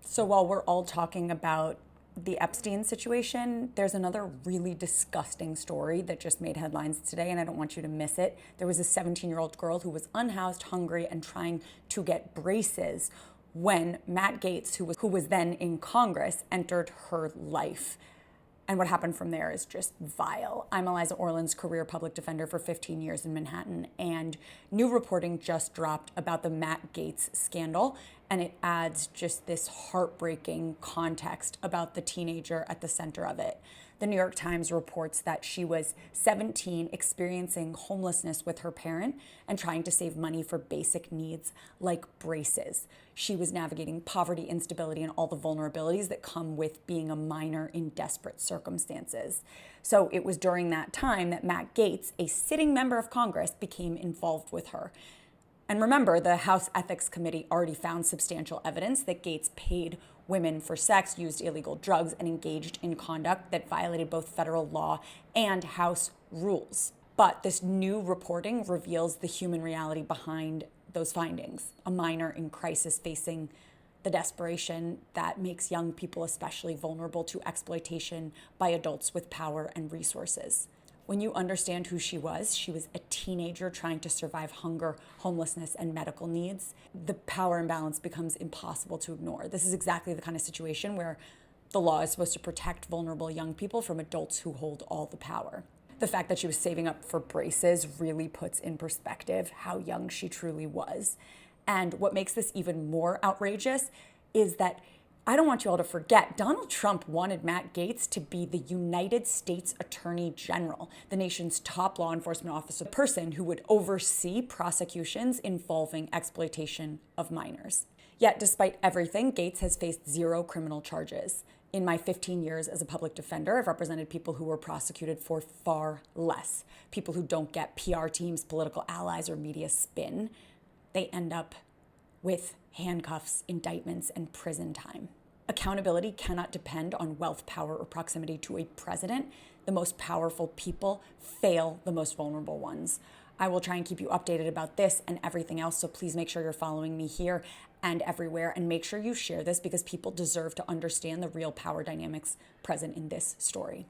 So while we're all talking about the Epstein situation, there's another really disgusting story that just made headlines today, and I don't want you to miss it. There was a 17-year-old girl who was unhoused, hungry, and trying to get braces when Matt Gaetz, who was then in Congress, entered her life. And what happened from there is just vile. I'm Eliza Orland's career public defender for 15 years in Manhattan, and new reporting just dropped about the Matt Gaetz scandal, and it adds just this heartbreaking context about the teenager at the center of it. The New York Times reports that she was 17, experiencing homelessness with her parent and trying to save money for basic needs like braces. She was navigating poverty, instability, and all the vulnerabilities that come with being a minor in desperate circumstances. So it was during that time that Matt Gaetz, a sitting member of Congress, became involved with her. And remember, the House Ethics Committee already found substantial evidence that Gaetz paid women for sex, used illegal drugs, and engaged in conduct that violated both federal law and House rules. But this new reporting reveals the human reality behind those findings. A minor in crisis facing the desperation that makes young people especially vulnerable to exploitation by adults with power and resources. When you understand who she was a teenager trying to survive hunger, homelessness, and medical needs. The power imbalance becomes impossible to ignore. This is exactly the kind of situation where the law is supposed to protect vulnerable young people from adults who hold all the power. The fact that she was saving up for braces really puts in perspective how young she truly was. And what makes this even more outrageous is that I don't want you all to forget, Donald Trump wanted Matt Gaetz to be the United States Attorney General, the nation's top law enforcement officer, the person who would oversee prosecutions involving exploitation of minors. Yet, despite everything, Gaetz has faced 0 criminal charges. In my 15 years as a public defender, I've represented people who were prosecuted for far less. People who don't get PR teams, political allies, or media spin. They end up with handcuffs, indictments, and prison time. Accountability cannot depend on wealth, power, or proximity to a president. The most powerful people fail the most vulnerable ones. I will try and keep you updated about this and everything else, so please make sure you're following me here and everywhere, and make sure you share this because people deserve to understand the real power dynamics present in this story.